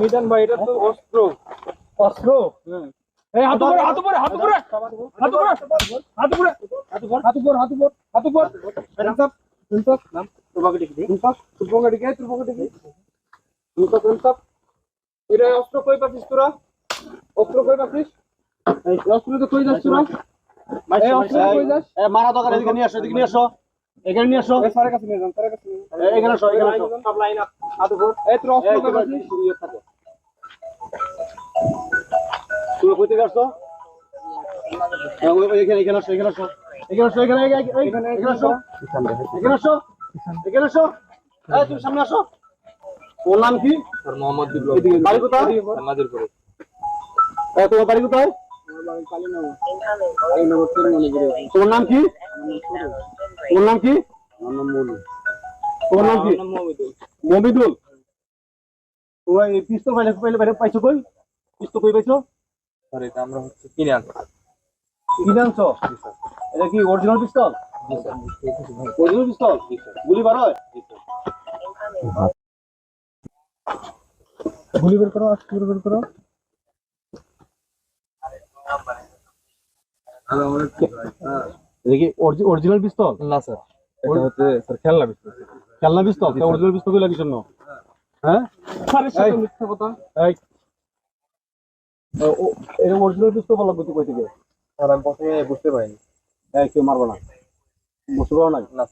মিজান ভাই এটা তো অস্ত্র। অস্ত্র? এই হাত উপরে হাত উপরে হাত উপরে হাত উপরে হাত উপরে হাত উপরে হাত উপরে হাত উপরে হাত উপরে নাম তোমাকে দেখি তোমাকে দেখি এটা অস্ত্র কই পাচ্ছিস তোরা? অস্ত্র কই পাচ্ছিস? এই অস্ত্র তো কই যাচ্ছ তোরা? এই অস্ত্র কই যাস? মারা দরকার, এদিকে নিয়ে আসো, এদিকে নিয়ে আসো, এখানে নিয়ে আসো। এই স্যারের কাছে নিয়ে যান, স্যারের কাছে নিয়ে যান। এখানে আসো, এখানে আসো। সব লাইন আপ হাত উপর। এই তোরা অস্ত্র কই পাচ্ছিস? তুমি কই থেকে আসছো? এখানে এখানে আসো, এখানে আসো, এখানে আসো, এখানে এখানে আসো, এখানে আসো, এখানে আসো। এই তুমি সামনে আসো। ওর নাম কি? স্যার মোহাম্মদ বিপ্লব। বাড়ি কোথায়? নাজিরপুরে। তোমার বাড়ি কোথায়? তোমার নাম কি? তোমার নাম কি? তোমার নাম কি? মমিদুল। তোমার এই পিস্তল পাইলে পাইছো কই? পিস্তল কই পাইছো? স্যার এটা আমরা হচ্ছে কিনে আনছি। কিনে আনছো? এটা কি অরিজিনাল পিস্তল? জি স্যার। অরিজিনাল পিস্তল? গুলি বার হয়? গুলি বের করো, গুলি বের করো। এটা কি অরিজিনাল পিস্তল? না স্যার, এটা হচ্ছে স্যার খেলনা পিস্তল। খেলনা পিস্তল? অরিজিনাল পিস্তল কই লাগিস জন্য? হ্যাঁ? স্যারের সাথে মিথ্যা কথা। এই এটা অরিজিনাল পিস্তল বলা কই থেকে? স্যার আমি প্রথমে বুঝতে পারিনি। এই কেউ মারবো না, বুঝতে পারো নাই? না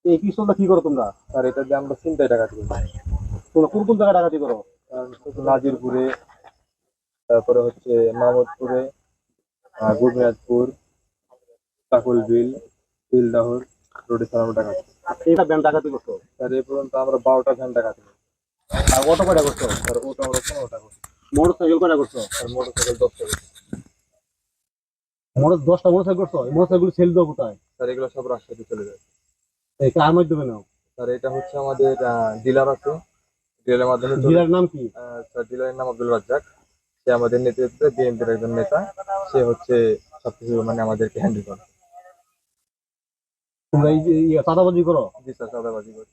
এই পিস্তলটা কি করো তোমরা? স্যার এটা দিয়ে আমরা চিন্তায় টাকা দিই। তোমরা কোন কোন জায়গায় ডাকাতি করো? নাজিরপুরে, তারপরে হচ্ছে মাহমুদপুরে, গুরমিয়াজপুর, কাকুলবিল, বিলদাহর রোডে স্যার আমরা টাকা দিই। এটা ব্যাংক ডাকাতি করছো? স্যার এই পর্যন্ত আমরা 12টা ভ্যান টাকা দিই। আর অটো কয়টা করছো? স্যার ওটা আমরা 15টা করি। মোটর সাইকেল কয়টা করছো? স্যার মোটরসাইকেল 10টা করি। মোটর 10টা মোটর সাইকেল করছো? এই মোটর সাইকেল সেল দাও কোথায়? স্যার এগুলো সব রাজশাহীতে চলে যায়। এই কার মাধ্যমে নাও? স্যার এটা হচ্ছে আমাদের ডিলার আছে, ডিলারের মাধ্যমে চলে। ডিলার নাম কি? স্যার ডিলারের নাম আব্দুল রাজ্জাক। সে আমাদের নেতৃত্বে বিএনপির একজন নেতা। সে হচ্ছে সবকিছু মানে আমাদেরকে হ্যান্ডেল করে। তোমরা এই যে চাঁদাবাজি করো? জি স্যার, চাঁদাবাজি করি।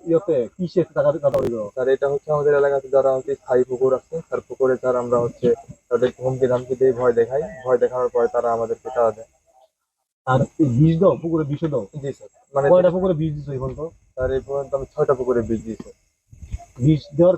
ইয়েতে কিসে চাঁদাবাজি করো? স্যার এটা হচ্ছে আমাদের এলাকাতে যারা হচ্ছে স্থায়ী পুকুর আছে, তার পুকুরে স্যার আমরা হচ্ছে তাদেরকে হুমকি ধামকি দিয়ে ভয় দেখাই। ভয় দেখানোর পরে তারা আমাদেরকে চাঁদা দেয়। আর বীজ দাও, পুকুরে বিষ দাও? জি স্যার। মানে কয়টা পুকুরে বীজ দিছো এখন? তো স্যার এই পর্যন্ত আমি 6টা পুকুরে বীজ দিয়েছি। বীজ দেওয়ার